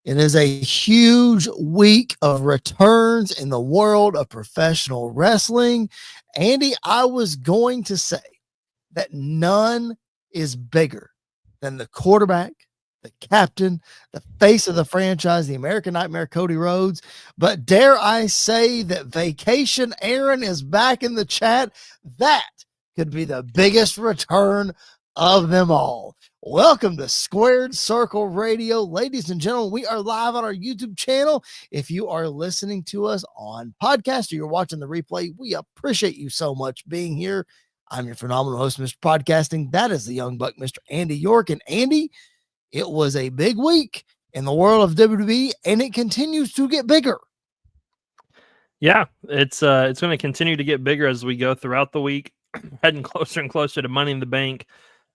It is a huge week of returns in the world of professional wrestling. Andy, I was going to say that none is bigger than the quarterback, the captain, the face of the franchise, the American Nightmare, Cody Rhodes. But dare I say that Vacation Aaron is back in the chat? That could be the biggest return of them all. Welcome to Squared Circle Radio. Ladies and gentlemen, we are live on our YouTube channel. If you are listening to us on podcast or you're watching the replay, we appreciate you so much being here. I'm your phenomenal host, Mr. Podcasting. That is the young buck, Mr. Andy York. And Andy, it was a big week in the world of WWE, and it continues to get bigger. Yeah, it's going to continue to get bigger as we go throughout the week, heading closer and closer to Money in the Bank.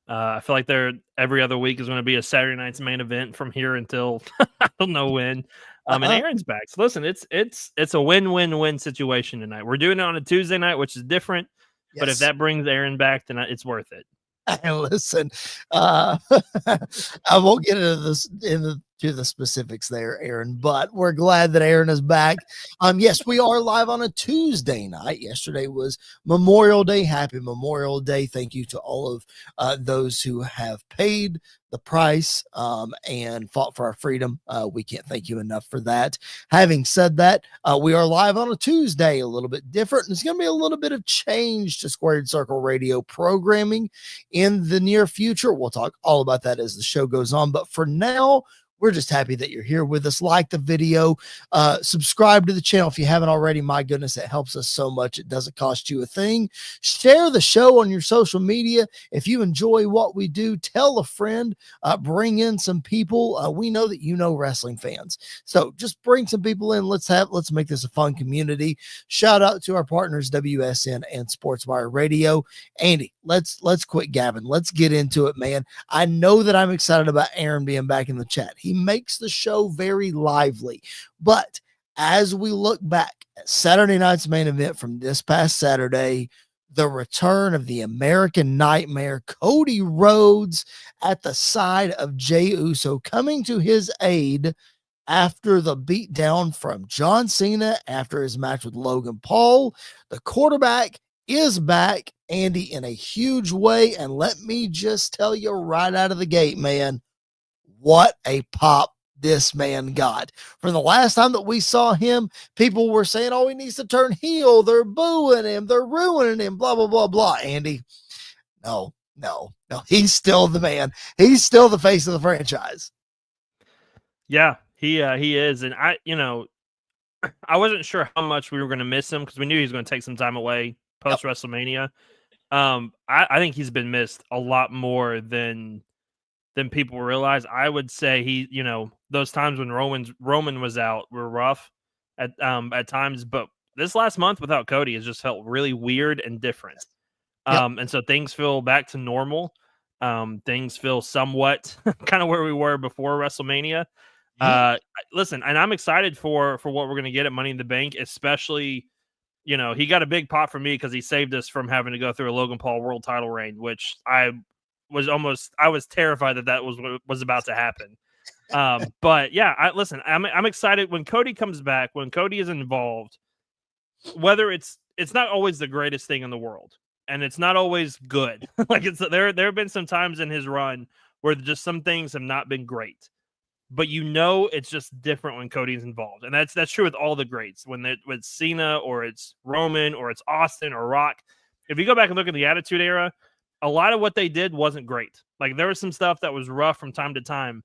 I feel like every other week is going to be a Saturday night's main event from here until I don't know when. And Aaron's back. So listen, it's a win-win-win situation tonight. We're doing it on a Tuesday night, which is different. Yes. But if that brings Aaron back, then it's worth it. And listen, I won't get into the specifics there, Aaron, but we're glad that Aaron is back. Yes, we are live on a Tuesday night. Yesterday was Memorial Day. Happy Memorial Day. Thank you to all of those who have paid the price and fought for our freedom. We can't thank you enough for that. Having said that, we are live on a Tuesday, a little bit different. There's going to be a little bit of change to Squared Circle Radio programming in the near future. We'll talk all about that as the show goes on. But for now, we're just happy that you're here with us. Like the video, subscribe to the channel if you haven't already. My goodness, it helps us so much. It doesn't cost you a thing. Share the show on your social media. If you enjoy what we do, tell a friend, bring in some people. We know that you know wrestling fans. So just bring some people in. Let's make this a fun community. Shout out to our partners, WSN and SportsWire Radio. Andy, let's quit gabbing. Let's get into it, man. I know that I'm excited about Aaron being back in the chat. He makes the show very lively. But as we look back at Saturday night's main event from this past Saturday, the return of the American Nightmare, Cody Rhodes at the side of Jey Uso, coming to his aid after the beatdown from John Cena after his match with Logan Paul. The quarterback is back, Andy, in a huge way. And let me just tell you right out of the gate, man, what a pop this man got. From the last time that we saw him, people were saying, oh, he needs to turn heel. They're booing him. They're ruining him, blah, blah, blah, blah. Andy, no. He's still the man. He's still the face of the franchise. Yeah, he is. And I wasn't sure how much we were going to miss him because we knew he was going to take some time away post WrestleMania. I think he's been missed a lot more than people realize. I would say those times when Roman was out were rough at times, but this last month without Cody has just felt really weird and different. And so things feel back to normal. Things feel somewhat kind of where we were before WrestleMania. Listen, and I'm excited for what we're going to get at Money in the Bank, especially, he got a big pop for me because he saved us from having to go through a Logan Paul world title reign, which I was terrified that was what was about to happen. But yeah, I'm excited when Cody comes back, when Cody is involved, whether it's not always the greatest thing in the world and it's not always good. Like there have been some times in his run where just some things have not been great, but it's just different when Cody's involved. And that's true with all the greats, with Cena or it's Roman or it's Austin or Rock. If you go back and look at the Attitude Era, a lot of what they did wasn't great. Like there was some stuff that was rough from time to time,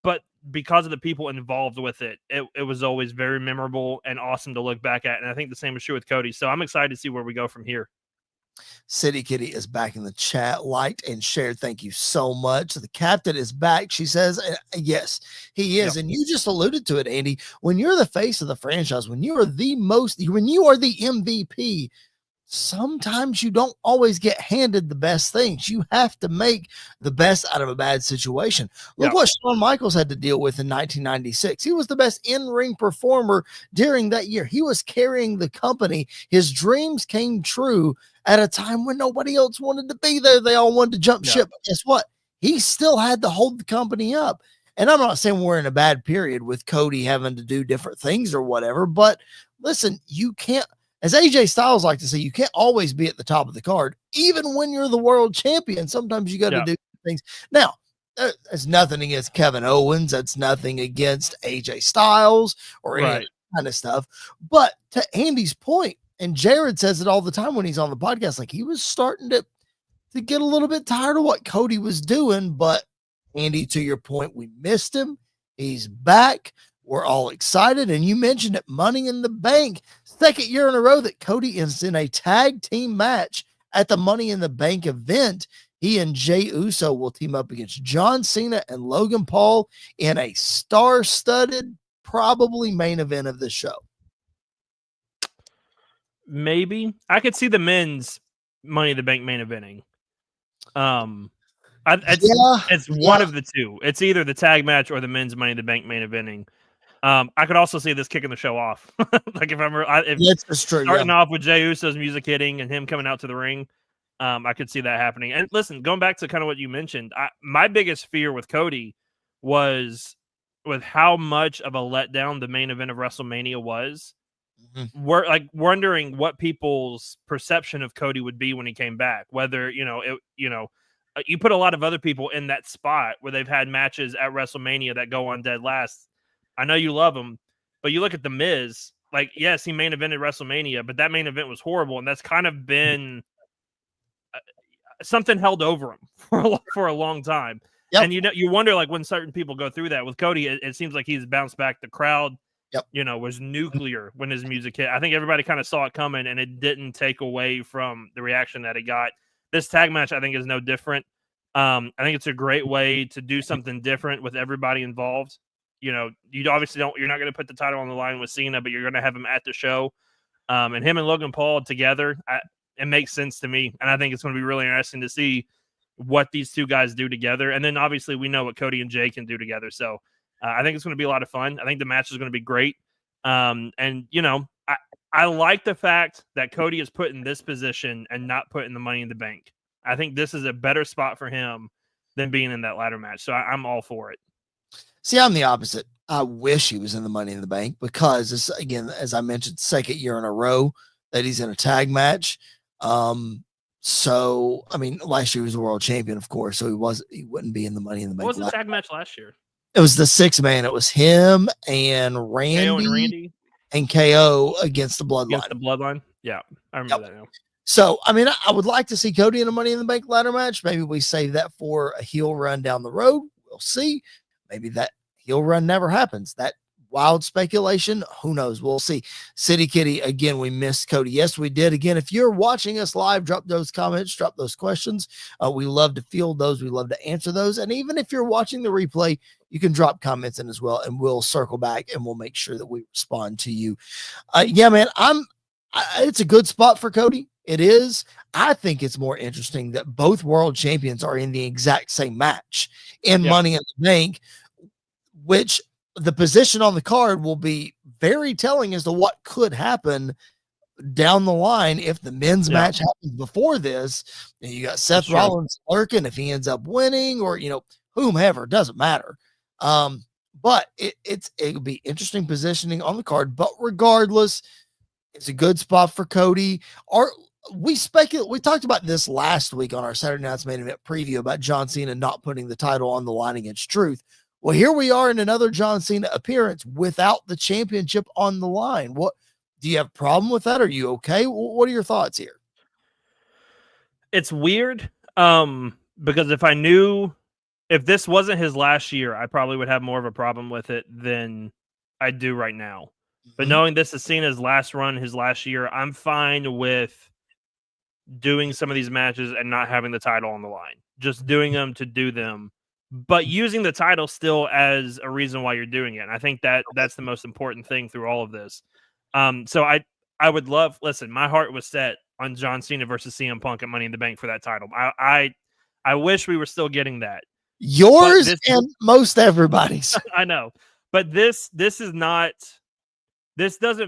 but because of the people involved with it was always very memorable and awesome to look back at. And I think the same is true with Cody. So I'm excited to see where we go from here. City Kitty is back in the chat, liked and shared. Thank you so much. The captain is back. She says, yes, he is. Yep. And you just alluded to it, Andy. When you're the face of the franchise, when you are the MVP, sometimes you don't always get handed the best things. You have to make the best out of a bad situation. Look what Shawn Michaels had to deal with in 1996. He was the best in-ring performer during that year. He was carrying the company. His dreams came true at a time when nobody else wanted to be there. They all wanted to jump ship. But guess what? He still had to hold the company up. And I'm not saying we're in a bad period with Cody having to do different things or whatever, but listen, you can't, as AJ Styles like to say, you can't always be at the top of the card, even when you're the world champion. Sometimes you got to do things. Now, there's nothing against Kevin Owens. That's nothing against AJ Styles or any of that kind of stuff. But to Andy's point, and Jared says it all the time when he's on the podcast, like he was starting to get a little bit tired of what Cody was doing. But Andy, to your point, we missed him. He's back. We're all excited. And you mentioned it, Money in the Bank. Second year in a row that Cody is in a tag team match at the Money in the Bank event. He and Jey Uso will team up against John Cena and Logan Paul in a star-studded, probably main event of the show. Maybe. I could see the men's Money in the Bank main eventing. It's one of the two. It's either the tag match or the men's Money in the Bank main eventing. I could also see this kicking the show off. Like if that's true. Starting off with Jey Uso's music hitting and him coming out to the ring, I could see that happening. And listen, going back to kind of what you mentioned, my biggest fear with Cody was with how much of a letdown the main event of WrestleMania was. Mm-hmm. We're like wondering what people's perception of Cody would be when he came back. Whether you put a lot of other people in that spot where they've had matches at WrestleMania that go on dead last. I know you love him, but you look at The Miz, like, yes, he main evented WrestleMania, but that main event was horrible. And that's kind of been something held over him for a long time. Yep. And, you wonder, like, when certain people go through that. With Cody, it seems like he's bounced back. The crowd, was nuclear when his music hit. I think everybody kind of saw it coming, and it didn't take away from the reaction that he got. This tag match, I think, is no different. I think it's a great way to do something different with everybody involved. You obviously you're not going to put the title on the line with Cena, but you're going to have him at the show. And him and Logan Paul together, it makes sense to me. And I think it's going to be really interesting to see what these two guys do together. And then obviously we know what Cody and Jey can do together. So I think it's going to be a lot of fun. I think the match is going to be great. And I like the fact that Cody is put in this position and not put in the Money in the Bank. I think this is a better spot for him than being in that ladder match. So I'm all for it. See, I'm the opposite. I wish he was in the Money in the Bank because this, again, as I mentioned, second year in a row that he's in a tag match. So, I mean, last year he was a world champion, of course, so he wouldn't be in the Money in the Bank. What was the tag match last year? It was the 6-man. It was him and Randy and KO against the Bloodline. Against the Bloodline? Yeah, I remember that now. So, I mean, I would like to see Cody in a Money in the Bank ladder match. Maybe we save that for a heel run down the road. We'll see. Maybe that heel run never happens. That wild speculation, who knows? We'll see. City Kitty, again, we missed Cody. Yes, we did. Again, if you're watching us live, drop those comments, drop those questions. We love to field those. We love to answer those. And even if you're watching the replay, you can drop comments in as well, and we'll circle back and we'll make sure that we respond to you. Yeah, man, it's a good spot for Cody. It is. I think it's more interesting that both world champions are in the exact same match in Money in the Bank, which the position on the card will be very telling as to what could happen down the line if the men's match happens before this. And you got Seth Rollins lurking if he ends up winning, or whomever, doesn't matter. But it would be interesting positioning on the card. But regardless, it's a good spot for Cody. We talked about this last week on our Saturday Night's Main Event preview about John Cena not putting the title on the line against Truth. Well, here we are in another John Cena appearance without the championship on the line. What do you have a problem with that? Are you okay? What are your thoughts here? It's weird. Because if this wasn't his last year, I probably would have more of a problem with it than I do right now. But knowing this is Cena's last run, his last year, I'm fine with doing some of these matches and not having the title on the line. Just doing them to do them, but using the title still as a reason why you're doing it. And I think that's the most important thing through all of this. So I would love, listen, my heart was set on John Cena versus CM Punk at Money in the Bank for that title. I wish we were still getting that. Yours and most everybody's. I know. But this doesn't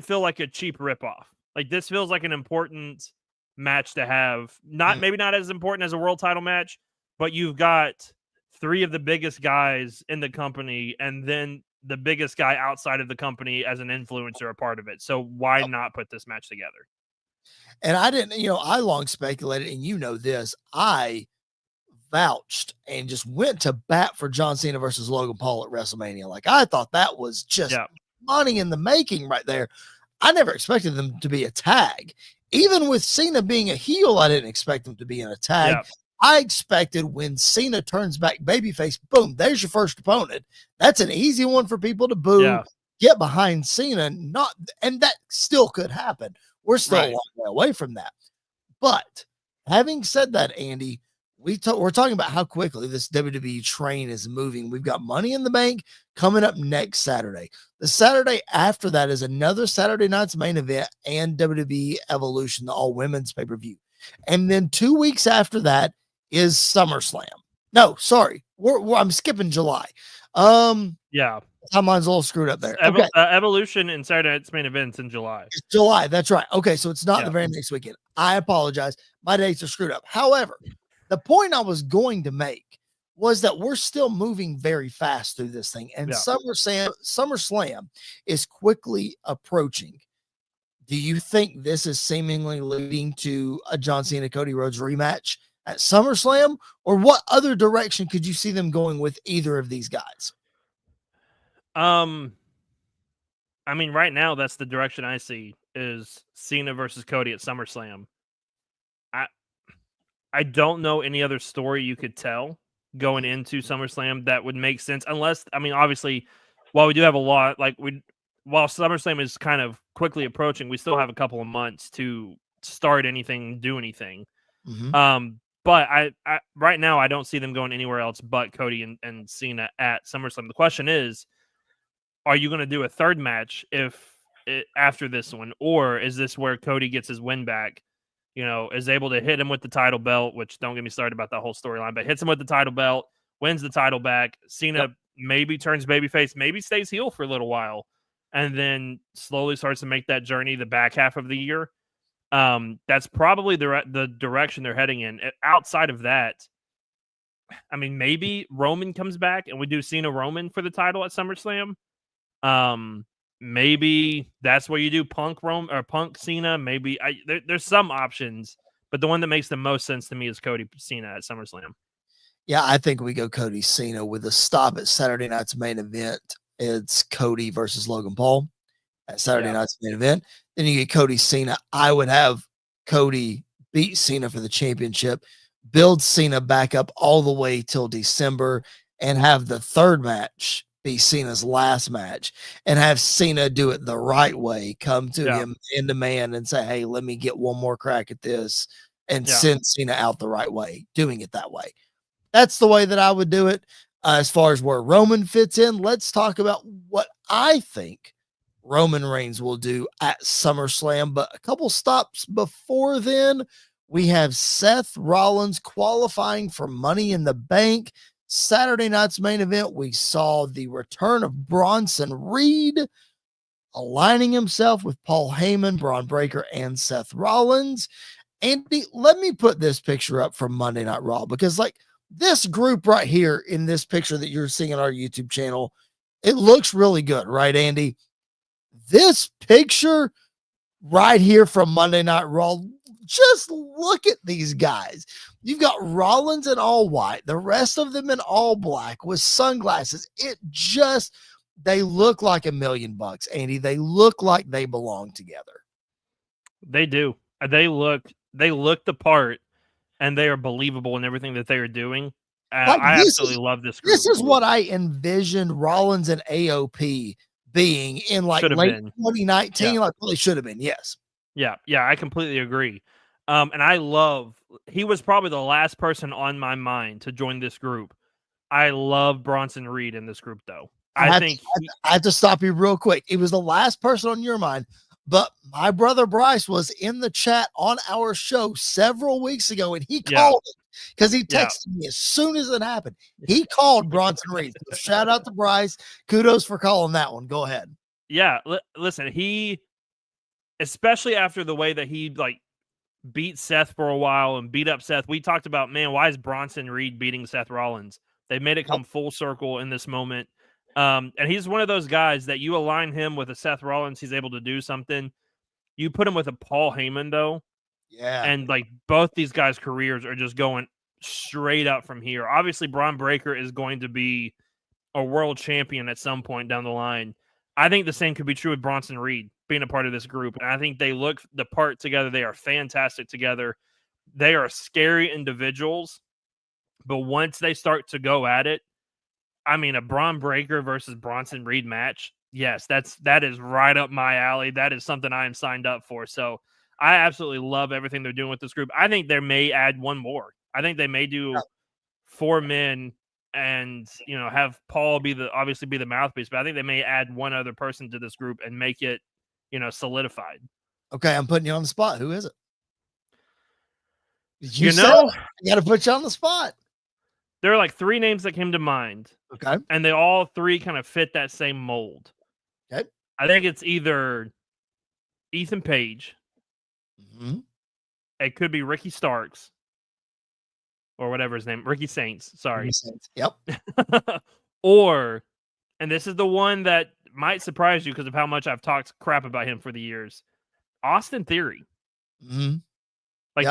feel like a cheap ripoff. Like, this feels like an important match to have. Maybe not as important as a world title match, but you've got 3 of the biggest guys in the company, and then the biggest guy outside of the company as an influencer a part of it. So why not put this match together? And I didn't, I long speculated, and this, I vouched and just went to bat for John Cena versus Logan Paul at WrestleMania. Like, I thought that was just money in the making right there. I never expected them to be a tag. Even with Cena being a heel, I didn't expect them to be in a tag. Yeah. I expected when Cena turns back babyface, boom, there's your first opponent. That's an easy one for people to boo. Yeah. Get behind Cena, and that still could happen. We're still a long way away from that. But having said that, Andy, we're talking about how quickly this WWE train is moving. We've got Money in the Bank coming up next Saturday. The Saturday after that is another Saturday night's main event and WWE Evolution, the all women's pay-per-view. And then 2 weeks after that is SummerSlam. No, sorry. I'm skipping July. Yeah. Timeline's a little screwed up there. Evolution and Saturday night's main events in July. It's July. That's right. Okay. So it's not the very next weekend. I apologize. My dates are screwed up. However, the point I was going to make was that we're still moving very fast through this thing, and SummerSlam is quickly approaching. Do you think this is seemingly leading to a John Cena Cody Rhodes rematch at SummerSlam, or what other direction could you see them going with either of these guys? I mean, right now that's the direction I see is Cena versus Cody at SummerSlam. I don't know any other story you could tell going into SummerSlam that would make sense, unless, I mean, obviously, while we do have a lot, while SummerSlam is kind of quickly approaching, we still have a couple of months to start anything, do anything. Mm-hmm. But I right now I don't see them going anywhere else but Cody and Cena at SummerSlam. The question is, are you going to do a third match after this one, or is this where Cody gets his win back? Is able to hit him with the title belt, which don't get me started about that whole storyline, but hits him with the title belt, wins the title back. Cena maybe turns babyface, maybe stays heel for a little while, and then slowly starts to make that journey the back half of the year. That's probably the direction they're heading in. Outside of that, I mean, maybe Roman comes back and we do Cena Roman for the title at SummerSlam. Maybe that's where you do Punk Rome or Punk Cena. Maybe there's some options, but the one that makes the most sense to me is Cody Cena at SummerSlam. Yeah, I think we go Cody Cena with a stop at Saturday night's main event. It's Cody versus Logan Paul at Saturday night's main event. Then you get Cody Cena. I would have Cody beat Cena for the championship, build Cena back up all the way till December, and have the third match be Cena's last match, and have Cena do it the right way, come to him in demand and say, hey, let me get one more crack at this, and send Cena out the right way, doing it that way. That's the way that I would do it. As far as where Roman fits in, let's talk about what I think Roman Reigns will do at SummerSlam. But a couple stops before then, we have Seth Rollins qualifying for Money in the Bank. Saturday night's main event, we saw the return of Bronson Reed aligning himself with Paul Heyman, Braun Breaker, and Seth Rollins. Andy, let me put this picture up from Monday Night Raw, because this group right here in this picture that you're seeing on our YouTube channel, it looks really good, right, Andy? This picture right here from Monday Night Raw, just look at these guys. You've got Rollins in all white, the rest of them in all black with sunglasses. They look like $1 million, Andy. They look like they belong together. They do. They look the part, and they are believable in everything that they are doing. I absolutely love this group. This is what I envisioned Rollins and AOP being in late 2019. Like really should have been. Yes. Yeah, I completely agree. And he was probably the last person on my mind to join this group. I love Bronson Reed in this group, though. I have to stop you real quick. It was the last person on your mind, but my brother Bryce was in the chat on our show several weeks ago, and he called it because he texted me as soon as it happened. He called Bronson Reed. So shout out to Bryce. Kudos for calling that one. Go ahead. Yeah, listen, especially after the way that he beat Seth for a while and beat up Seth. We talked about, man, why is Bronson Reed beating Seth Rollins? They made it come full circle in this moment. And he's one of those guys that you align him with a Seth Rollins, he's able to do something. You put him with a Paul Heyman, though, and like both these guys' careers are just going straight up from here. Obviously, Braun Breaker is going to be a world champion at some point down the line. I think the same could be true with Bronson Reed being a part of this group. And I think they look the part together. They are fantastic together. They are scary individuals. But once they start to go at it, I mean, a Braun Breaker versus Bronson Reed match, yes, that is right up my alley. That is something I am signed up for. So I absolutely love everything they're doing with this group. I think they may add one more. I think they may do 4 men and, have Paul obviously be the mouthpiece, but I think they may add one other person to this group and make it, solidified. Okay, I'm putting you on the spot. Who is it? You know, I got to put you on the spot. There are like 3 names that came to mind. Okay. And they all 3 kind of fit that same mold. Okay. I think it's either Ethan Page. Mm-hmm. It could be Ricky Starks. Or whatever his name. Ricky Saints. Sorry. Ricky Saints. Yep. Or, and this is the one that might surprise you because of how much I've talked crap about him for the years. Austin Theory. Mm-hmm.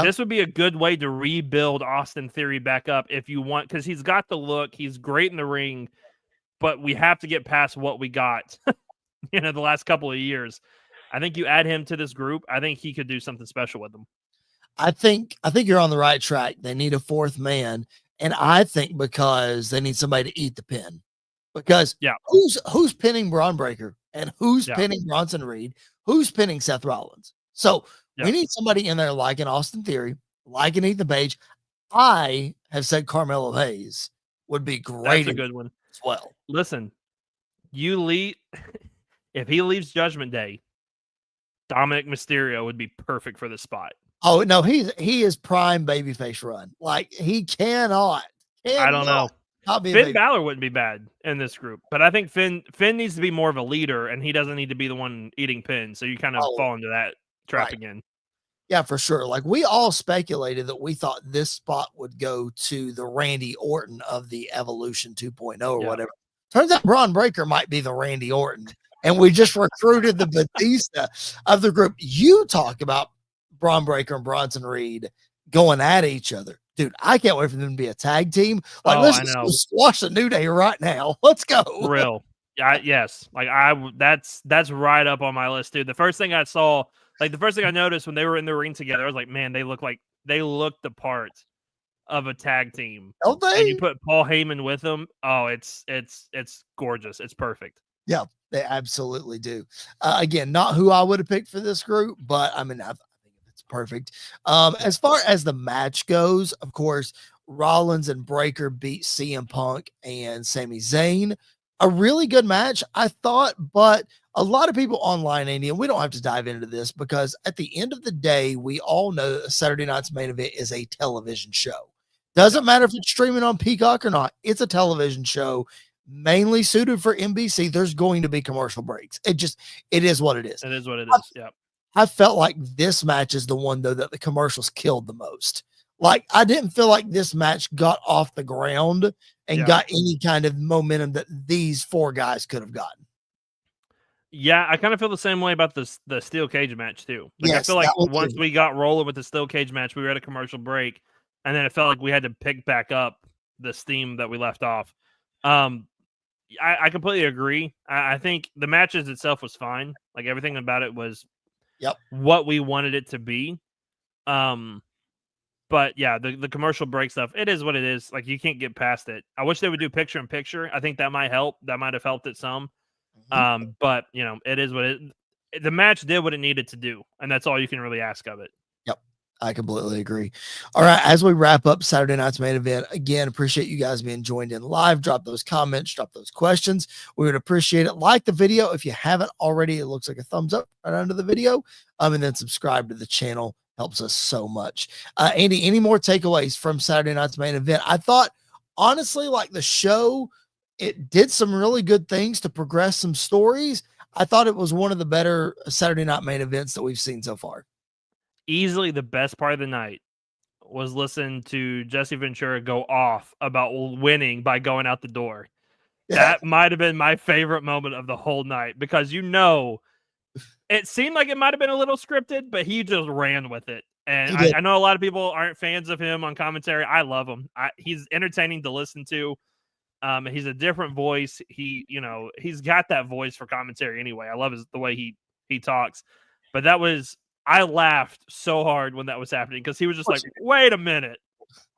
This would be a good way to rebuild Austin Theory back up if you want, because he's got the look, he's great in the ring, but we have to get past what we got, the last couple of years. I think you add him to this group, I think he could do something special with them. I think you're on the right track. They need a 4th man, and I think because they need somebody to eat the pin. Because who's pinning Braun Breaker and who's pinning Bronson Reed? Who's pinning Seth Rollins? So we need somebody in there like an Austin Theory, like an Ethan Page. I have said Carmelo Hayes would be great. That's a good one as well. Listen, if he leaves Judgment Day, Dominic Mysterio would be perfect for the spot. Oh no, he is prime babyface run. Like he cannot. I don't know. Finn Balor wouldn't be bad in this group, but I think Finn needs to be more of a leader, and he doesn't need to be the one eating pins. So you kind of fall into that trap again. Yeah, for sure. Like we all speculated that we thought this spot would go to the Randy Orton of the Evolution 2.0 or whatever. Turns out Braun Breaker might be the Randy Orton, and we just recruited the Batista of the group. You talk about Braun Breaker and Bronson Reed going at each other. Dude, I can't wait for them to be a tag team. Like, let's just squash the New Day right now. Let's go. For real. Yes. Like that's right up on my list, dude. The first thing I saw, like the first thing I noticed when they were in the ring together, I was like, man, they look the part of a tag team. Don't they? And you put Paul Heyman with them. Oh, it's gorgeous. It's perfect. Yeah, they absolutely do. Again, not who I would have picked for this group, but I mean, I think it's perfect. As far as the match goes, of course, Rollins and Breaker beat CM Punk and Sami Zayn. A really good match, I thought, but a lot of people online, Andy, and we don't have to dive into this because at the end of the day, we all know that Saturday night's main event is a television show. Doesn't matter if it's streaming on Peacock or not. It's a television show mainly suited for NBC. There's going to be commercial breaks. It is what it is. It is what it is. Yeah. I felt like this match is the one though that the commercials killed the most. Like I didn't feel like this match got off the ground and got any kind of momentum that these 4 guys could have gotten. Yeah, I kind of feel the same way about the steel cage match too. Like I feel like once we got rolling with the steel cage match, we were at a commercial break, and then it felt like we had to pick back up the steam that we left off. I completely agree. I think the matches itself was fine. Like everything about it was what we wanted it to be. But yeah, the commercial break stuff, it is what it is. Like you can't get past it. I wish they would do picture in picture. I think that might help. That might have helped it some. But it is what the match did what it needed to do, and that's all you can really ask of it. Yep. I completely agree. All right. As we wrap up Saturday night's main event, again, appreciate you guys being joined in live. Drop those comments, drop those questions. We would appreciate it. Like the video. If you haven't already, it looks like a thumbs up right under the video. And then subscribe to the channel. Helps us so much. Andy, any more takeaways from Saturday night's main event? I thought, honestly, like the show, it did some really good things to progress some stories. I thought it was one of the better Saturday night main events that we've seen so far. Easily the best part of the night was listen to Jesse Ventura go off about winning by going out the door. That might have been my favorite moment of the whole night because it seemed like it might have been a little scripted, but he just ran with it. And I know a lot of people aren't fans of him on commentary. I love him. He's entertaining to listen to. He's a different voice. He's got that voice for commentary anyway. I love the way he talks. But I laughed so hard when that was happening because he was just like, wait a minute.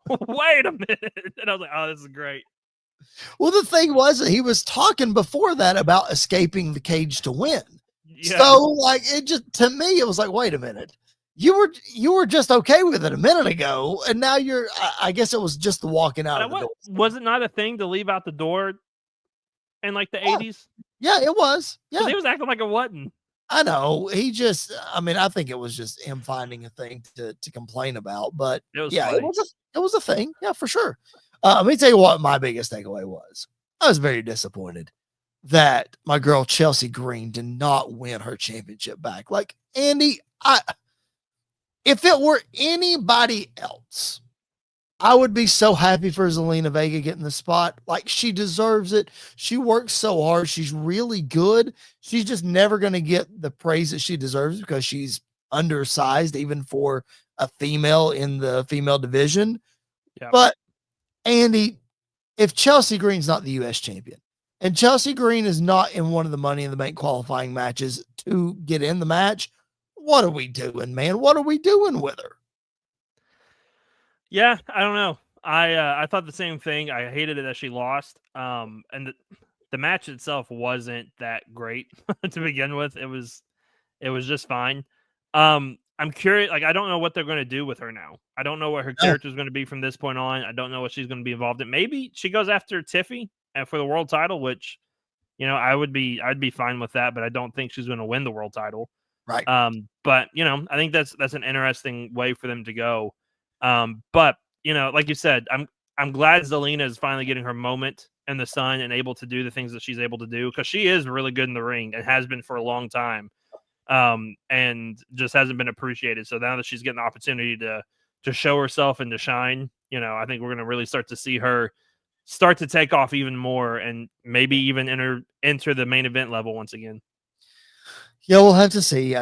Wait a minute. And I was like, oh, this is great. Well, the thing was that he was talking before that about escaping the cage to win. Yeah. So like to me, it was like, wait a minute. You were just okay with it a minute ago, and now I guess it was just the walking out of the door. Was it not a thing to leave out the door in like the 80s? Yeah, it was. Yeah. He was acting like it wasn't. I know. I think it was just him finding a thing to complain about, but it was a thing. Yeah, for sure. Let me tell you what my biggest takeaway was. I was very disappointed that my girl Chelsea Green did not win her championship back. Like, Andy, if it were anybody else, I would be so happy for Zelina Vega getting the spot. Like, she deserves it. She works so hard. She's really good. She's just never going to get the praise that she deserves because she's undersized, even for a female in the female division. Yeah. But Andy, if Chelsea Green's not the U.S. champion and Chelsea Green is not in one of the Money in the Bank qualifying matches to get in the match, what are we doing, man? What are we doing with her? Yeah, I don't know. I thought the same thing. I hated it that she lost. And the match itself wasn't that great to begin with. It was just fine. I'm curious. Like, I don't know what they're going to do with her now. I don't know what her character is going to be from this point on. I don't know what she's going to be involved in. Maybe she goes after Tiffy for the world title, which, I'd be fine with that, but I don't think she's going to win the world title. Right. But I think that's an interesting way for them to go. But like you said, I'm glad Zelina is finally getting her moment in the sun and able to do the things that she's able to do because she is really good in the ring and has been for a long time. And just hasn't been appreciated. So now that she's getting the opportunity to show herself and to shine, I think we're going to really start to see her start to take off even more and maybe even enter the main event level once again. Yeah, we'll have to see.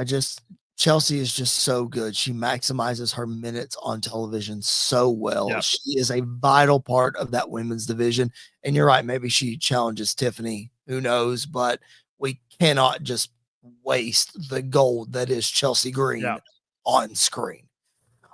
Chelsea is just so good. She maximizes her minutes on television so well. Yep. She is a vital part of that women's division. And you're right. Maybe she challenges Tiffany. Who knows? But we cannot just waste the gold that is Chelsea Green on screen.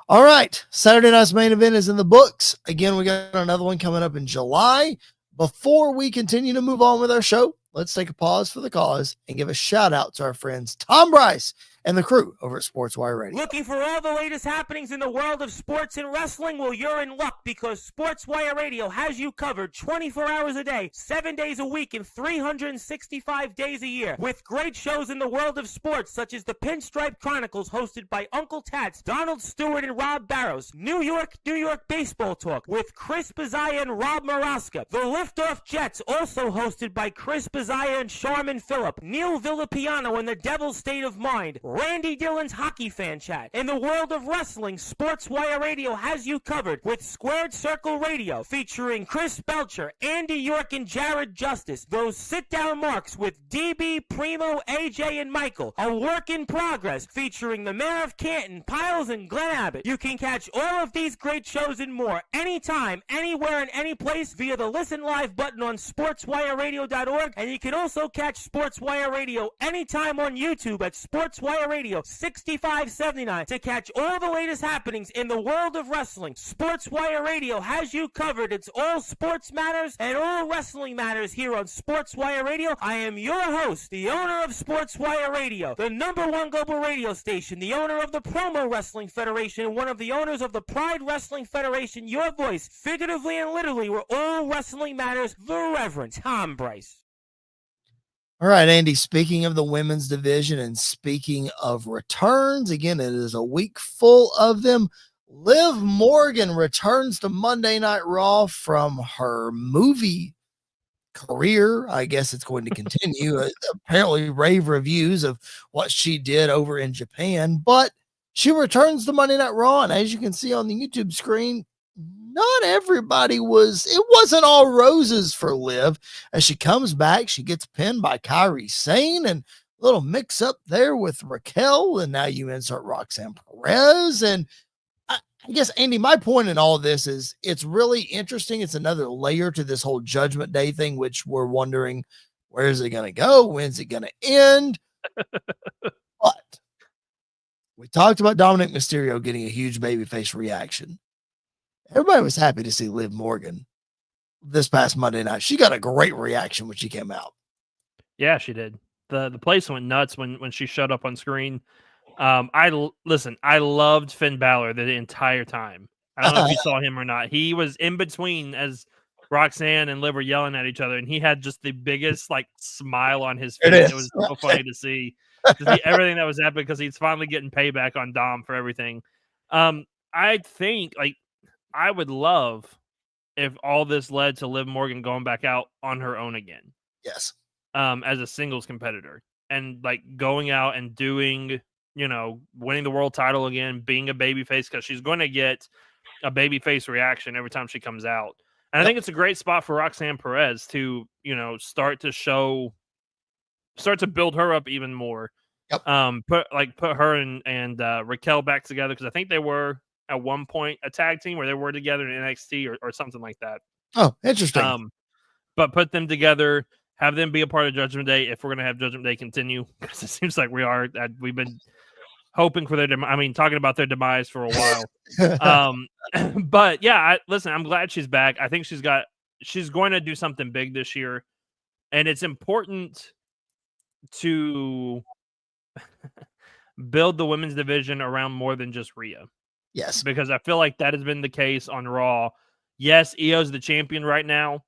All right. Saturday night's main event is in the books. Again, we got another one coming up in July. Before we continue to move on with our show, let's take a pause for the cause and give a shout out to our friends Tom Bryce and the crew over at Sports Wire Radio. Looking for all the latest happenings in the world of sports and wrestling? Well, you're in luck because Sports Wire Radio has you covered 24 hours a day, 7 days a week, and 365 days a year. With great shows in the world of sports, such as the Pinstripe Chronicles, hosted by Uncle Tats, Donald Stewart, and Rob Barrows. New York Baseball Talk with Chris Bazaya and Rob Maraska. The Liftoff Jets, also hosted by Chris Bazaya and Sharman Phillip. Neil Villapiano and the Devil's State of Mind. Randy Dillon's Hockey Fan Chat. In the world of wrestling, Sports Wire Radio has you covered with Squared Circle Radio, featuring Chris Belcher, Andy York, and Jared Justice. Those sit-down marks with DB, Primo, AJ, and Michael. A work in progress, featuring the Mayor of Canton, Piles, and Glenn Abbott. You can catch all of these great shows and more anytime, anywhere, and any place via the Listen Live button on sportswireradio.org, and you can also catch Sports Wire Radio anytime on YouTube at Sports Wire Radio 6579 to catch all the latest happenings in the world of wrestling. Sports Wire Radio has you covered. It's all sports matters and all wrestling matters here on Sports Wire Radio. I am your host, the owner of Sports Wire Radio, the #1 global radio station, the owner of the Promo Wrestling Federation, and one of the owners of the Pride Wrestling Federation. Your voice, figuratively and literally, where all wrestling matters. The Reverend Tom Bryce. All right, Andy, speaking of the women's division and speaking of returns, again, it is a week full of them. Liv Morgan returns to Monday Night Raw from her movie career. I guess it's going to continue. Apparently rave reviews of what she did over in Japan, but she returns to Monday Night Raw, and as you can see on the YouTube screen, not everybody it wasn't all roses for Liv. As she comes back, she gets pinned by Kairi Sane, and a little mix up there with Raquel, and now you insert Roxanne Perez. And I guess, Andy, my point in all of this is it's really interesting. It's another layer to this whole Judgment Day thing, which we're wondering, where is it going to go? When's it going to end? But we talked about Dominic Mysterio getting a huge babyface reaction. Everybody was happy to see Liv Morgan this past Monday night. She got a great reaction when she came out. Yeah, she did. The place went nuts when she showed up on screen. I loved Finn Balor the entire time. I don't know if you saw him or not. He was in between as Roxanne and Liv were yelling at each other, and he had just the biggest smile on his face. It was so funny to see everything that was happening because he's finally getting payback on Dom for everything. I think I would love if all this led to Liv Morgan going back out on her own again. Yes. As a singles competitor and going out and doing, winning the world title again, being a babyface, because she's going to get a babyface reaction every time she comes out. And I think it's a great spot for Roxanne Perez to, start to build her up even more. Yep. Put her and Raquel back together, because I think they were at one point a tag team where they were together in NXT or something like that. Oh, interesting. But put them together, have them be a part of Judgment Day if we're going to have Judgment Day continue, because it seems like we are. We've been hoping for talking about their demise for a while. But yeah, I'm glad she's back. I think she's going to do something big this year, and it's important to build the women's division around more than just Rhea. Yes, because I feel like that has been the case on Raw. Yes, Io's the champion right now,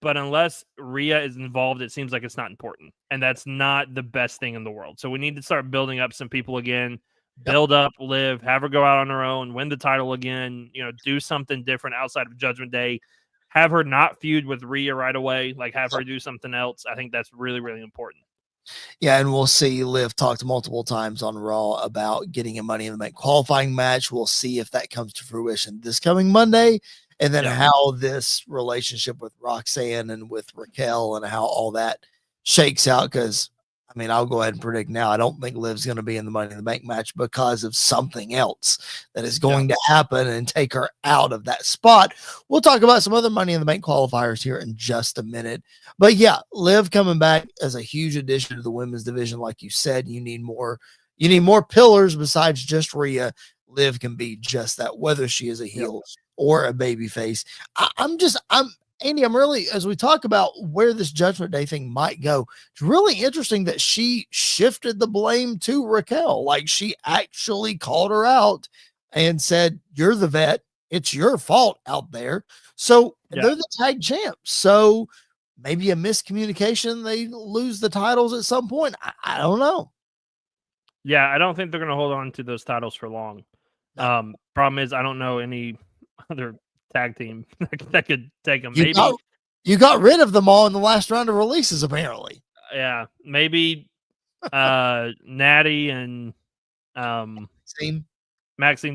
but unless Rhea is involved, it seems like it's not important, and that's not the best thing in the world. So we need to start building up some people again, build up Liv, have her go out on her own, win the title again, do something different outside of Judgment Day, have her not feud with Rhea right away, have her do something else. I think that's really, really important. Yeah, and we'll see. Liv talked multiple times on Raw about getting a Money in the Bank qualifying match. We'll see if that comes to fruition this coming Monday, and then how this relationship with Roxanne and with Raquel and how all that shakes out. Because, I'll go ahead and predict now, I don't think Liv's going to be in the Money in the Bank match because of something else that is going to happen and take her out of that spot. We'll talk about some other Money in the Bank qualifiers here in just a minute. But yeah, Liv coming back as a huge addition to the women's division. Like you said, you need more pillars besides just Rhea. Liv can be just that, whether she is a heel or a baby face. Andy, I'm really, as we talk about where this Judgment Day thing might go, it's really interesting that she shifted the blame to Raquel. She actually called her out and said, "You're the vet. It's your fault out there." So they're the tag champs. So maybe a miscommunication. They lose the titles at some point. I don't know. Yeah, I don't think they're going to hold on to those titles for long. No. Problem is, I don't know any other tag team that could take them. You got rid of them all in the last round of releases, apparently. Yeah, maybe Natty and Maxine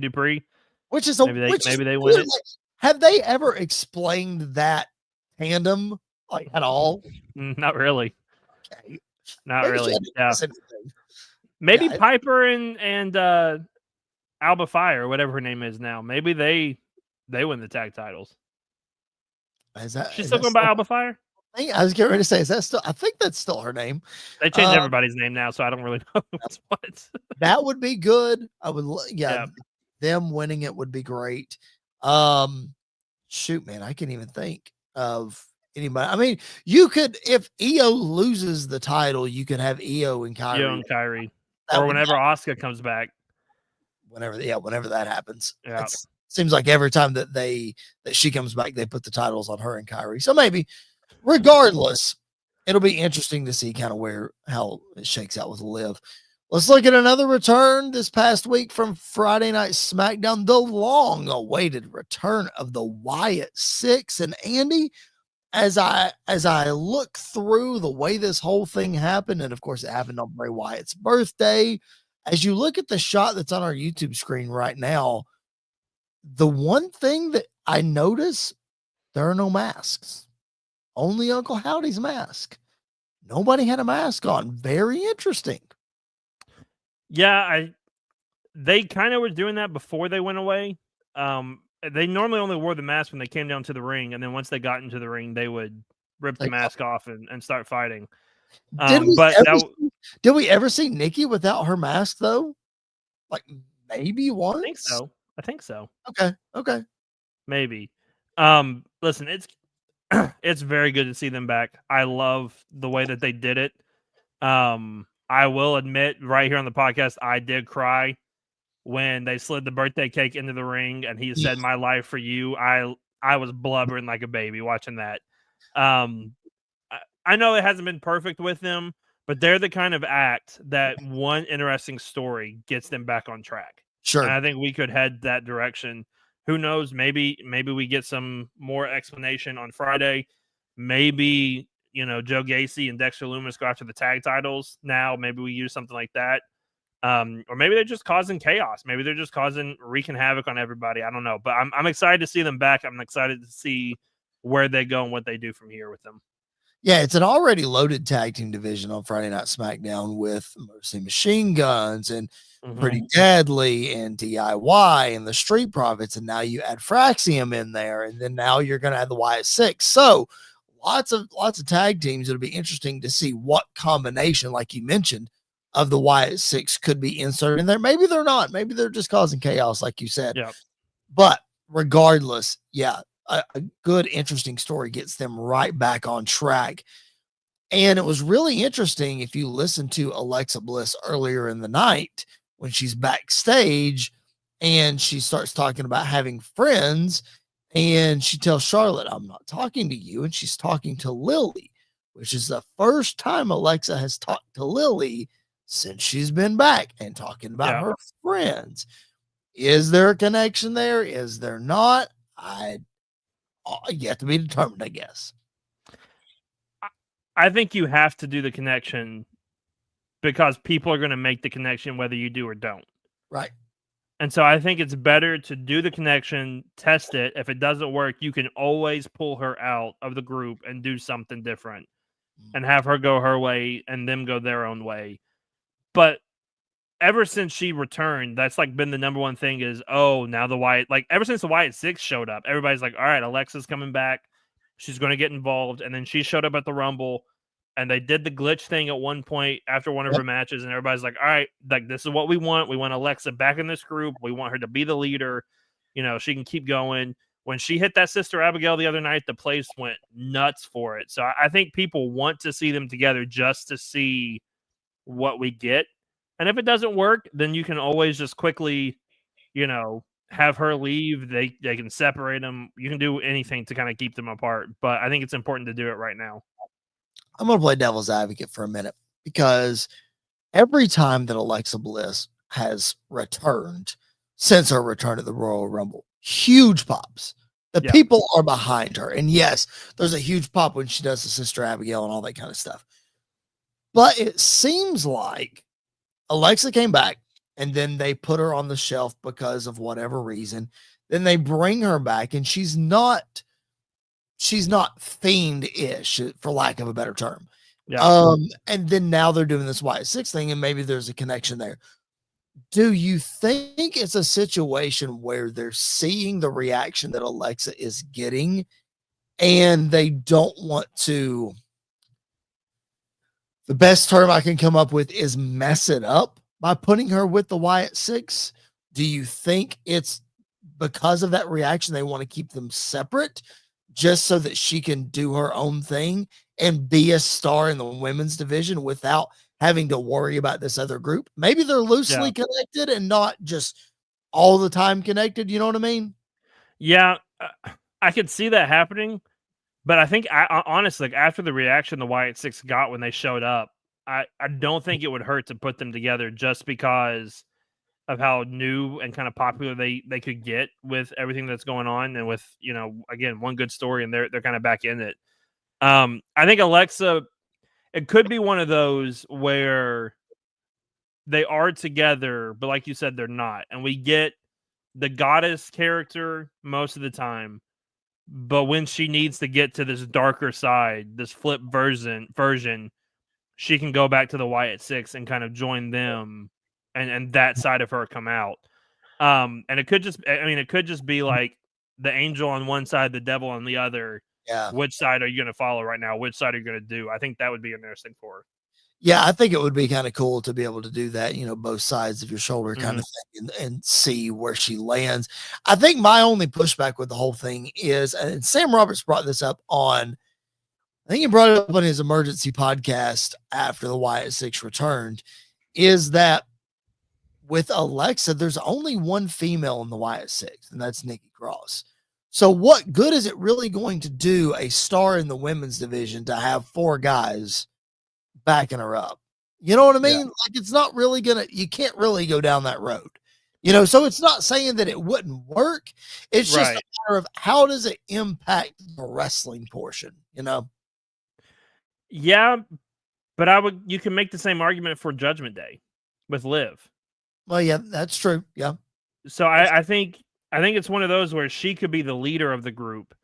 Dupree, which is maybe they win it. Have they ever explained that tandem at all? Not really. Okay. Not really. Yeah. Maybe Piper and Alba Fire, whatever her name is now. Maybe they win the tag titles. She's still going by Alba Fire? I was getting ready to say, is that still? I think that's still her name. They changed everybody's name now, so I don't really know what's what. That would be good. I would, them winning it would be great. Shoot, man, I can't even think of anybody. You could, if Io loses the title, you could have Io and Kairi. Or whenever Asuka comes back. Whenever that happens. Yeah. Seems like every time that she comes back, they put the titles on her and Kairi. So maybe, regardless, it'll be interesting to see kind of how it shakes out with Liv. Let's look at another return this past week from Friday Night SmackDown, the long-awaited return of the Wyatt Sick6. And Andy, as I look through the way this whole thing happened, and of course it happened on Bray Wyatt's birthday, as you look at the shot that's on our YouTube screen right now, the one thing that I notice, there are no masks. Only Uncle Howdy's mask. Nobody had a mask on. Very interesting. Yeah, they kind of were doing that before they went away. They normally only wore the mask when they came down to the ring, and then once they got into the ring, they would rip the mask off and start fighting. Did we ever see Nikki without her mask though? Like maybe once? I think so. Okay. Maybe. Listen, it's it's very good to see them back. I love the way that they did it. I will admit right here on the podcast, I did cry when they slid the birthday cake into the ring and he said, "My life for you." I was blubbering like a baby watching that. I know it hasn't been perfect with them, but they're the kind of act that one interesting story gets them back on track. Sure. And I think we could head that direction. Who knows? Maybe we get some more explanation on Friday. Maybe, Joe Gacy and Dexter Lumis go after the tag titles now. Maybe we use something like that. Or maybe they're just causing chaos. Maybe they're just wreaking havoc on everybody. I don't know. But I'm excited to see them back. I'm excited to see where they go and what they do from here with them. Yeah, it's an already loaded tag team division on Friday Night SmackDown with Mercy Machine Guns and Pretty Deadly and DIY and the Street Profits. And now you add Fraxium in there. And then now you're going to add the Wyatt Sick. So lots of tag teams. It'll be interesting to see what combination, like you mentioned, of the Wyatt Sick could be inserted in there. Maybe they're not. Maybe they're just causing chaos, like you said. Yeah. But regardless, yeah, a good, interesting story gets them right back on track. And it was really interesting if you listen to Alexa Bliss earlier in the night when she's backstage and she starts talking about having friends and she tells Charlotte, "I'm not talking to you." And she's talking to Lily, which is the first time Alexa has talked to Lily since she's been back and talking about her friends. Is there a connection there? Is there not? Yet to be determined, I guess. I think you have to do the connection because people are going to make the connection whether you do or don't. Right. And so I think it's better to do the connection, test it. If it doesn't work, you can always pull her out of the group and do something different and have her go her way and them go their own way. But ever since she returned, that's been the number one thing is, now the Wyatt, ever since the Wyatt Sick showed up, everybody's like, all right, Alexa's coming back. She's going to get involved. And then she showed up at the Rumble and they did the glitch thing at one point after one of her matches. And everybody's like, all right, this is what we want. We want Alexa back in this group. We want her to be the leader. She can keep going. When she hit that Sister Abigail the other night, the place went nuts for it. So I think people want to see them together just to see what we get. And if it doesn't work, then you can always just quickly, have her leave. They can separate them. You can do anything to kind of keep them apart. But I think it's important to do it right now. I'm going to play devil's advocate for a minute because every time that Alexa Bliss has returned since her return at the Royal Rumble, huge pops. The people are behind her. And yes, there's a huge pop when she does the Sister Abigail and all that kind of stuff. But it seems like Alexa came back and then they put her on the shelf because of whatever reason. Then they bring her back and she's not Fiend-ish, for lack of a better term. Yeah. And then now they're doing this Wyatt Sick thing and maybe there's a connection there. Do you think it's a situation where they're seeing the reaction that Alexa is getting and they don't want to, the best term I can come up with is mess it up by putting her with the Wyatt Sick? Do you think it's because of that reaction they want to keep them separate just so that she can do her own thing and be a star in the women's division without having to worry about this other group? Maybe they're loosely connected and not just all the time connected. You know what I mean? Yeah, I could see that happening. But I think, honestly, after the reaction the Wyatt Sick got when they showed up, I don't think it would hurt to put them together just because of how new and kind of popular they could get with everything that's going on. And with, again, one good story and they're kind of back in it. I think Alexa, it could be one of those where they are together, but like you said, they're not. And we get the goddess character most of the time, but when she needs to get to this darker side, this flip version, she can go back to the Wyatt Six and kind of join them, and that side of her come out. And it could just be like the angel on one side, the devil on the other. Yeah. Which side are you going to follow right now? Which side are you going to do? I think that would be interesting for her. Yeah, I think it would be kind of cool to be able to do that, both sides of your shoulder kind of thing and see where she lands. I think my only pushback with the whole thing is, and Sam Roberts brought this up I think he brought it up on his emergency podcast after the Wyatt Six returned, is that with Alexa, there's only one female in the Wyatt Six, and that's Nikki Cross. So what good is it really going to do a star in the women's division to have 4 guys backing her up? You know what I mean? Yeah. Like, it's not really you can't really go down that road, so it's not saying that it wouldn't work. It's just a matter of how does it impact the wrestling portion, Yeah, but you can make the same argument for Judgment Day with Liv. Well, yeah, that's true. Yeah. So I think it's one of those where she could be the leader of the group,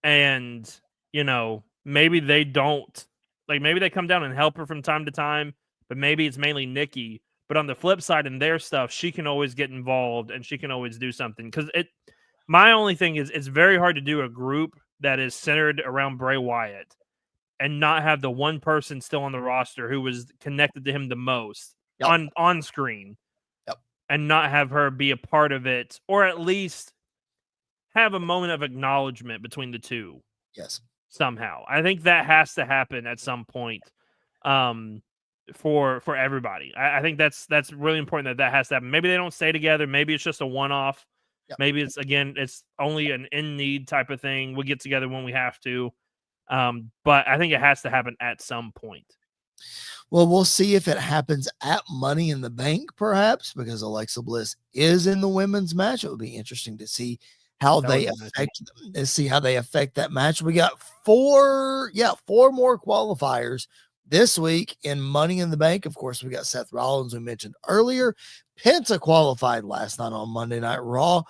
and maybe they don't. Like, maybe they come down and help her from time to time, but maybe it's mainly Nikki. But on the flip side, in their stuff, she can always get involved and she can always do something. Because my only thing is, it's very hard to do a group that is centered around Bray Wyatt and not have the one person still on the roster who was connected to him the most on screen, and not have her be a part of it, or at least have a moment of acknowledgement between the two. Yes. Somehow. I think that has to happen at some point for everybody. I think that's really important that has to happen. Maybe they don't stay together. Maybe it's just a one-off. Yep. Maybe it's only an in-need type of thing. We'll get together when we have to. But I think it has to happen at some point. Well, we'll see if it happens at Money in the Bank, perhaps, because Alexa Bliss is in the women's match. It would be interesting to see how they affect that match. We got 4 more qualifiers this week in Money in the Bank. Of course, we got Seth Rollins, we mentioned earlier. Penta qualified last night on Monday Night Raw.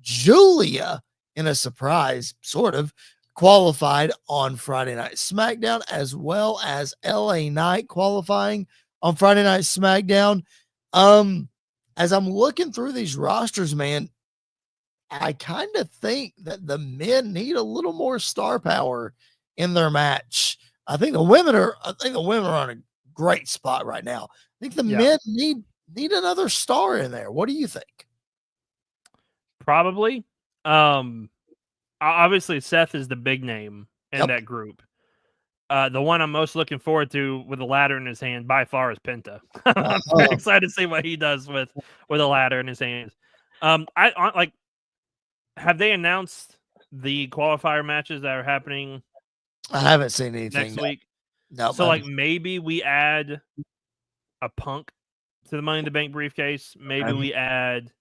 Julia, in a surprise, sort of, qualified on Friday Night SmackDown, as well as LA Knight qualifying on Friday Night SmackDown. As I'm looking through these rosters, man, I kind of think that the men need a little more star power in their match. I think the women are on a great spot right now. I think the men need another star in there. What do you think? Probably. Obviously Seth is the big name in that group. The one I'm most looking forward to with a ladder in his hand by far is Penta. I'm very excited to see what he does with a ladder in his hands. Have they announced the qualifier matches that are happening? I haven't seen anything next week. No. So maybe we add a Punk to the Money in the Bank briefcase. Maybe we add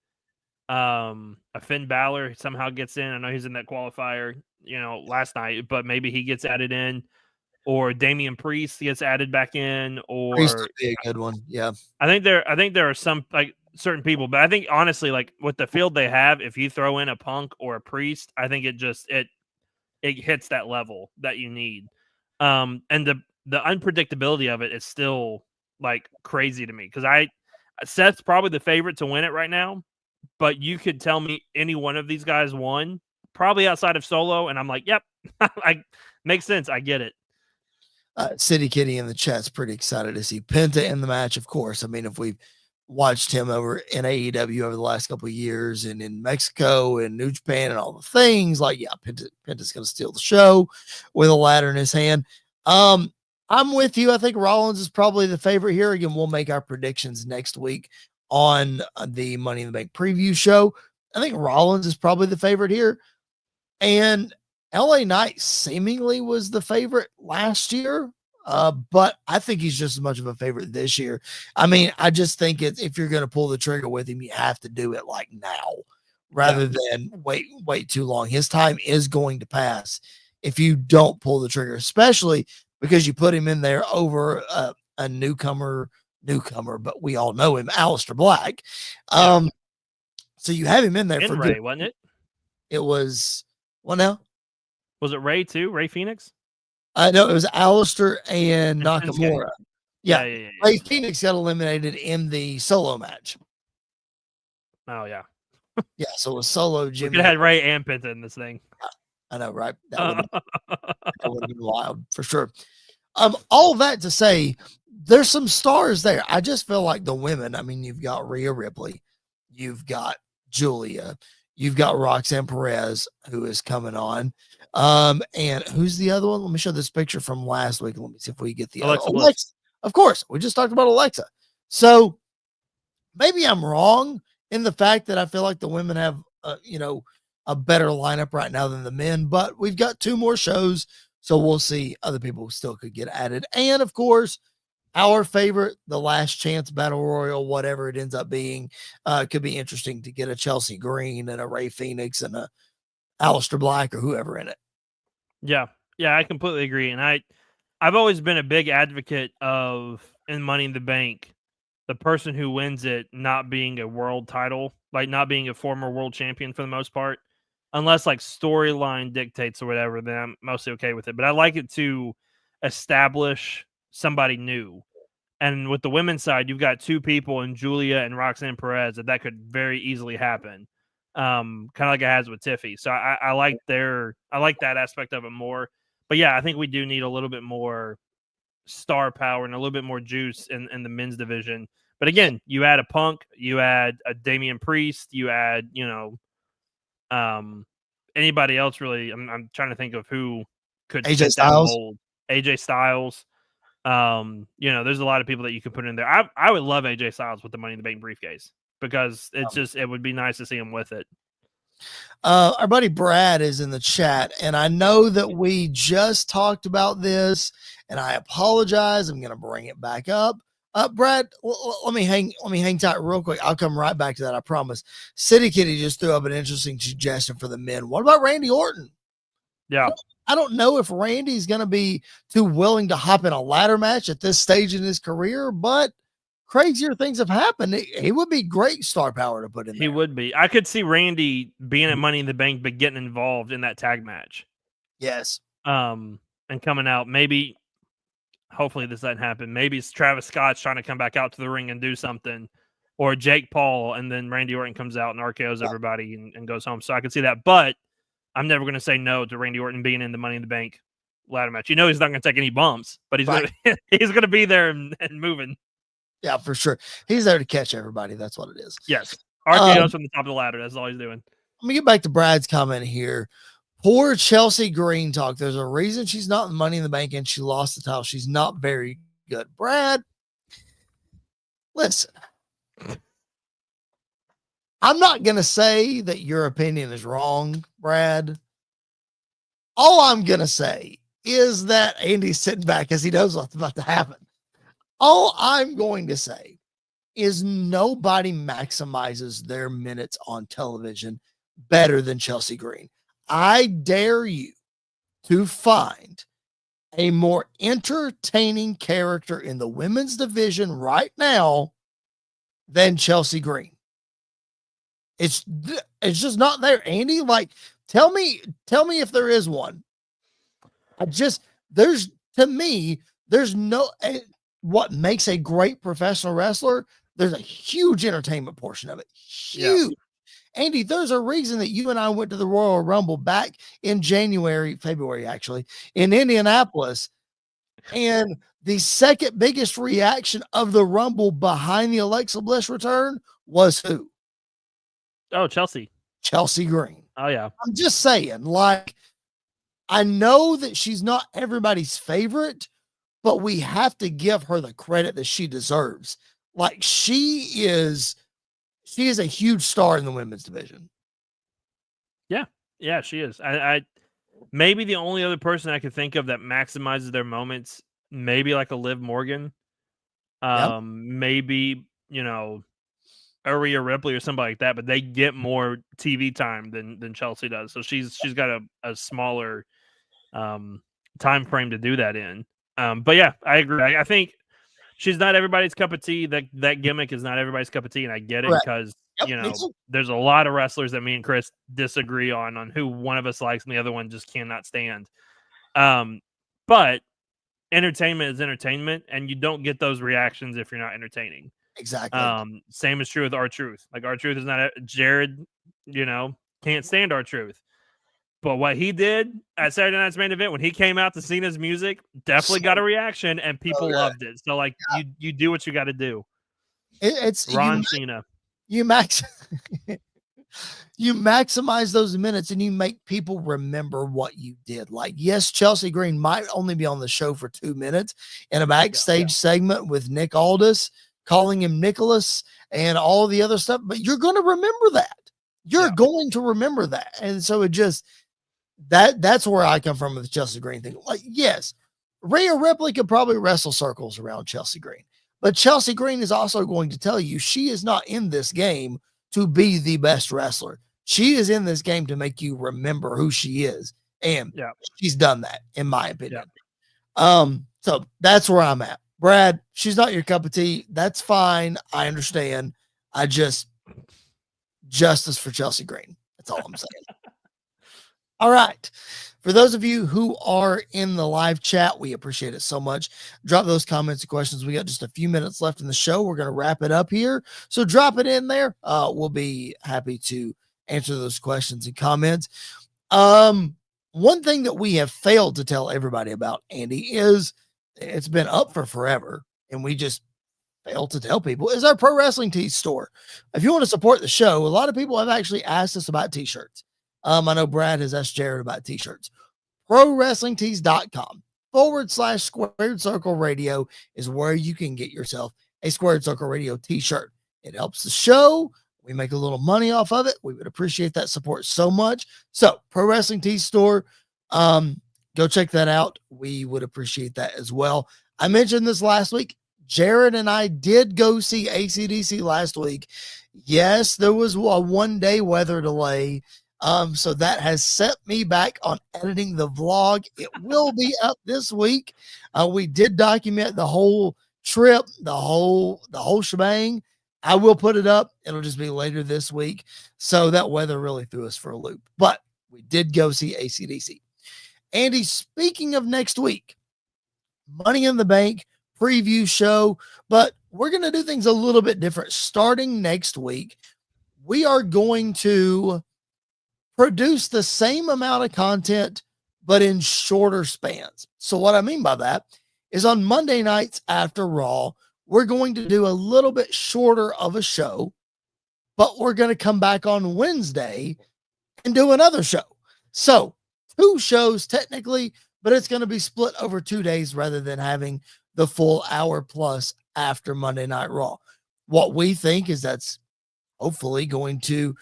a Finn Balor somehow gets in. I know he's in that qualifier, last night, but maybe he gets added in, or Damian Priest gets added back in, or Priest would be a good one. Yeah. I think there are some certain people, but I think honestly, with the field they have, if you throw in a Punk or a Priest, I think it hits that level that you need. And the unpredictability of it is still crazy to me, because Seth's probably the favorite to win it right now, but you could tell me any one of these guys won, probably outside of Solo, and I'm like, yep, makes sense. I get it. City Kitty in the chat's pretty excited to see Penta in the match. Of course, I mean, if we've watched him over in AEW over the last couple of years and in Mexico and New Japan and all the things, Penta's going to steal the show with a ladder in his hand. I'm with you. I think Rollins is probably the favorite here. Again, we'll make our predictions next week on the Money in the Bank preview show. I think Rollins is probably the favorite here. And LA Knight seemingly was the favorite last year. But I think he's just as much of a favorite this year. I mean, I just think if you're going to pull the trigger with him, you have to do it now rather than wait too long. His time is going to pass if you don't pull the trigger, especially because you put him in there over a newcomer newcomer, but we all know him, Aleister Black. So you have him in there and for Ray, good. wasn't it? It was what now? Was it Ray too? Ray Phoenix? No, it was Aleister and Shinsuke. Nakamura. Yeah. Ray Phoenix got eliminated in the solo match. Oh yeah. Yeah, so it was solo We Jimmy. could have had Ray and Penta in this thing. I know, right? That would have been wild for sure. All that to say, there's some stars there. I just feel like the women. I mean, you've got Rhea Ripley, you've got Julia, you've got Roxanne Perez, who is coming on. And who's the other one? Let me show this picture from last week. Let me see if we get the Alexa other. Bliss. Of course, we just talked about Alexa. So maybe I'm wrong in the fact that I feel like the women have, a better lineup right now than the men, but we've got 2 more shows, so we'll see. Other people still could get added. And of course, our favorite, the Last Chance Battle Royal, whatever it ends up being, could be interesting to get a Chelsea Green and a Ray Phoenix and a Aleister Black or whoever in it. Yeah, I completely agree. And I've always been a big advocate of, in Money in the Bank, the person who wins it not being a world title, like not being a former world champion for the most part, unless like storyline dictates or whatever, then I'm mostly okay with it. But I like it to establish somebody new. And with the women's side, you've got 2 people in Julia and Roxanne Perez that could very easily happen. Kind of like it has with Tiffy. So I like that aspect of it more. But yeah, I think we do need a little bit more star power and a little bit more juice in the men's division. But again, you add a Punk, you add a Damian Priest, you add, anybody else really. I'm trying to think of who could AJ fit that Styles. mold. AJ Styles. There's a lot of people that you can put in there. I would love AJ Styles with the Money in the Bank briefcase because it would be nice to see him with it. Our buddy Brad is in the chat, and I know that we just talked about this, and I apologize. I'm going to bring it back up. Brad, let me hang tight real quick. I'll come right back to that. I promise. City Kitty just threw up an interesting suggestion for the men. What about Randy Orton? Yeah. I don't know if Randy's going to be too willing to hop in a ladder match at this stage in his career, but crazier things have happened. He would be great star power to put in there. He would be. I could see Randy being at Money in the Bank, but getting involved in that tag match. Yes. And coming out, maybe, hopefully this doesn't happen. Maybe it's Travis Scott's trying to come back out to the ring and do something, or Jake Paul, and then Randy Orton comes out and RKOs everybody and goes home. So I could see that, but I'm never going to say no to Randy Orton being in the Money in the Bank ladder match. He's not going to take any bumps, but he's going to be there and moving. Yeah, for sure. He's there to catch everybody. That's what it is. Yes. RKO's from the top of the ladder. That's all he's doing. Let me get back to Brad's comment here. Poor Chelsea Green talk. There's a reason she's not in Money in the Bank and she lost the title. She's not very good. Brad, listen. I'm not going to say that your opinion is wrong, Brad. All I'm going to say is that Andy's sitting back because he knows what's about to happen. All I'm going to say is nobody maximizes their minutes on television better than Chelsea Green. I dare you to find a more entertaining character in the women's division right now than Chelsea Green. It's just not there, Andy. Like, tell me if there is one. There's no, what makes a great professional wrestler. There's a huge entertainment portion of it. Huge. Yeah. Andy, there's a reason that you and I went to the Royal Rumble back in February, actually, in Indianapolis. And the second biggest reaction of the Rumble behind the Alexa Bliss return was who? Oh, Chelsea Green. Oh, yeah. I'm just saying, like, I know that she's not everybody's favorite, but we have to give her the credit that she deserves. Like, she is a huge star in the women's division. Yeah, she is. I maybe the only other person I could think of that maximizes their moments, maybe like a Liv Morgan. Maybe, Rhea Ripley or somebody like that, but they get more TV time than Chelsea does. So she's got a smaller time frame to do that in. But yeah, I agree. I think she's not everybody's cup of tea. That gimmick is not everybody's cup of tea, and I get it Correct. because Yep, there's a lot of wrestlers that me and Chris disagree on who one of us likes and the other one just cannot stand. But entertainment is entertainment, and you don't get those reactions if you're not entertaining. Exactly. Same is true with R-Truth. Like R-Truth is not Jared, can't stand R-Truth. But what he did at Saturday Night's Main Event when he came out to Cena's music definitely got a reaction, and people loved it. So like you do what you got to do. It's Ron Cena. You maximize those minutes and you make people remember what you did. Like, yes, Chelsea Green might only be on the show for 2 minutes in a backstage segment with Nick Aldis, calling him Nicholas and all the other stuff, but you're going to remember that. You're going to remember that. And so it just, that's where I come from with the Chelsea Green thing. Like, yes, Rhea Ripley could probably wrestle circles around Chelsea Green, but Chelsea Green is also going to tell you she is not in this game to be the best wrestler. She is in this game to make you remember who she is. And she's done that, in my opinion. So that's where I'm at. Brad, she's not your cup of tea. That's fine. I understand. I just justice for Chelsea Green. That's all I'm saying. All right. For those of you who are in the live chat, we appreciate it so much. Drop those comments and questions. We got just a few minutes left in the show. We're going to wrap it up here. So drop it in there. We'll be happy to answer those questions and comments. One thing that we have failed to tell everybody about, Andy, is it's been up for forever, and we just failed to tell people, is our Pro Wrestling Tees store. If you want to support the show, a lot of people have actually asked us about t-shirts. I know Brad has asked Jared about t-shirts. ProWrestlingTees.com/Squared Circle Radio is where you can get yourself a Squared Circle Radio t-shirt. It helps the show. We make a little money off of it. We would appreciate that support so much. So Pro Wrestling Tees store, go check that out. We would appreciate that as well. I mentioned this last week. Jared and I did go see AC/DC last week. Yes, there was a 1-day weather delay. So that has set me back on editing the vlog. It will be up this week. We did document the whole trip, the whole shebang. I will put it up. It'll just be later this week. So that weather really threw us for a loop, but we did go see AC/DC. Andy, speaking of next week, Money in the Bank preview show, but we're going to do things a little bit different. Starting next week, we are going to produce the same amount of content, but in shorter spans. So what I mean by that is on Monday nights after Raw, we're going to do a little bit shorter of a show, but we're going to come back on Wednesday and do another show. So 2 shows technically, but it's going to be split over 2 days rather than having the full hour plus after Monday Night Raw. What we think is that's hopefully going to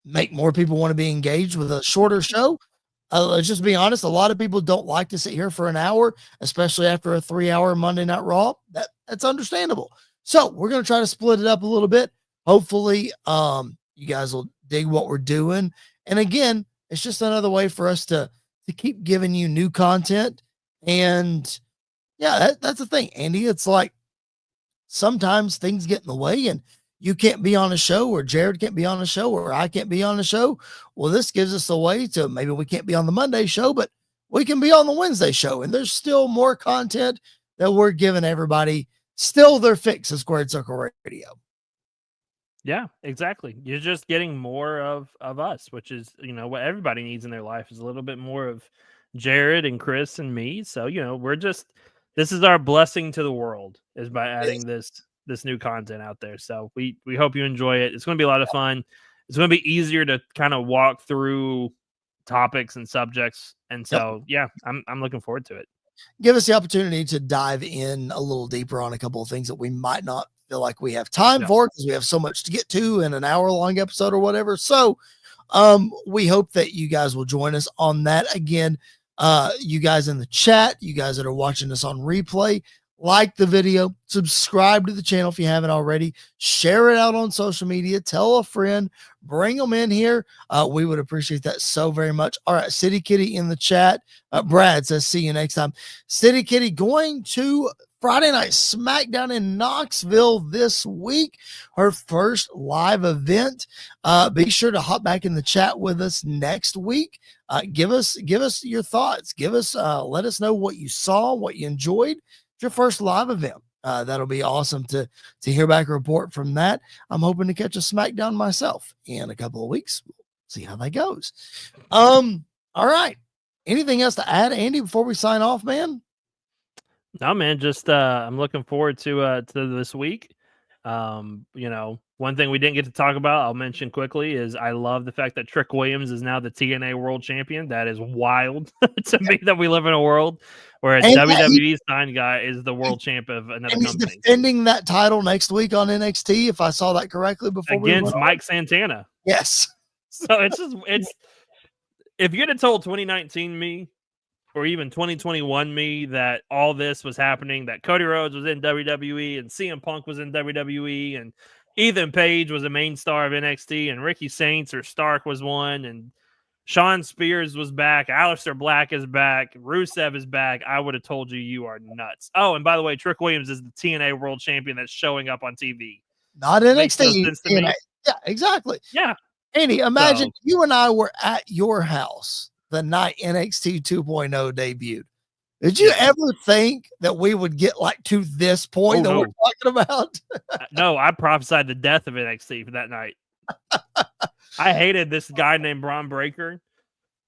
make more people want to be engaged with a shorter show. Let's just be honest. A lot of people don't like to sit here for an hour, especially after a 3-hour Monday Night Raw. That's understandable. So we're going to try to split it up a little bit. Hopefully, you guys will dig what we're doing. And again, it's just another way for us to keep giving you new content. And yeah, that's the thing, Andy. It's like sometimes things get in the way and you can't be on a show, or Jared can't be on a show, or I can't be on a show. Well, this gives us a way to, maybe we can't be on the Monday show, but we can be on the Wednesday show. And there's still more content that we're giving everybody still their fix of Squared Circle Radio. Yeah, exactly. You're just getting more of us, which is, what everybody needs in their life is a little bit more of Jared and Chris and me. So, this is our blessing to the world, is by adding this new content out there. So we hope you enjoy it. It's going to be a lot of fun. It's going to be easier to kind of walk through topics and subjects. And so, I'm looking forward to it. Give us the opportunity to dive in a little deeper on a couple of things that we might not feel like we have time for, because we have so much to get to in an hour-long episode or whatever. So we hope that you guys will join us on that. Again, you guys in the chat, you guys that are watching us on replay, like the video, subscribe to the channel if you haven't already, share it out on social media, tell a friend, bring them in here. We would appreciate that so very much. All right, City Kitty in the chat. Brad says, see you next time. City Kitty going to Friday Night SmackDown in Knoxville this week, her first live event. Be sure to hop back in the chat with us next week. Give us your thoughts. Let us know what you saw, what you enjoyed. It's your first live event. That'll be awesome to hear back a report from that. I'm hoping to catch a SmackDown myself in a couple of weeks. We'll see how that goes. All right. Anything else to add, Andy, before we sign off, man? No, man, just I'm looking forward to this week. One thing we didn't get to talk about, I'll mention quickly, is I love the fact that Trick Williams is now the TNA World Champion. That is wild to me that we live in a world where a WWE signed guy is the world champ of another company. He's defending that title next week on NXT, if I saw that correctly before against Mike Santana. Yes. So it's if you'd have told 2019 me or even 2021 me that all this was happening, that Cody Rhodes was in WWE and CM Punk was in WWE and Ethan Page was a main star of NXT and Ricky Saints or Stark was one and Sean Spears was back, Aleister Black is back, Rusev is back, I would have told you are nuts. Oh, and by the way, Trick Williams is the TNA World Champion that's showing up on TV. Not NXT. No, yeah, exactly. Yeah. Andy, imagine you and I were at your house the night NXT 2.0 debuted. Did you ever think that we would get like to this point we're talking about? No, I prophesied the death of NXT for that night. I hated this guy named Braun Breaker.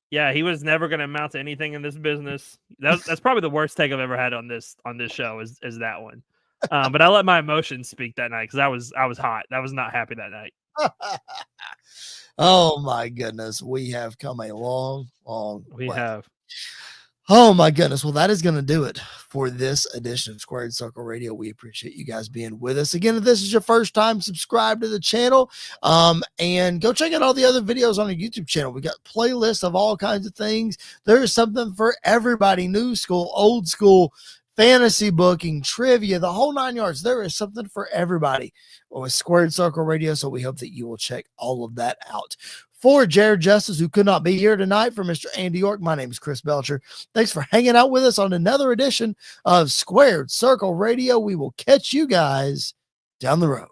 Yeah, he was never going to amount to anything in this business. That's probably the worst take I've ever had on this show is that one. But I let my emotions speak that night because I was hot. I was not happy that night. Oh my goodness, we have come a long way. Have. Oh my goodness. Well, that is going to do it for this edition of Squared Circle Radio. We appreciate you guys being with us. Again, if this is your first time, subscribe to the channel and go check out all the other videos on our YouTube channel. We got playlists of all kinds of things. There's something for everybody, new school, old school, fantasy booking, trivia, the whole 9 yards. There is something for everybody with Squared Circle Radio. So we hope that you will check all of that out. For Jared Justice, who could not be here tonight, for Mr. Andy York, my name is Chris Belcher. Thanks for hanging out with us on another edition of Squared Circle Radio. We will catch you guys down the road.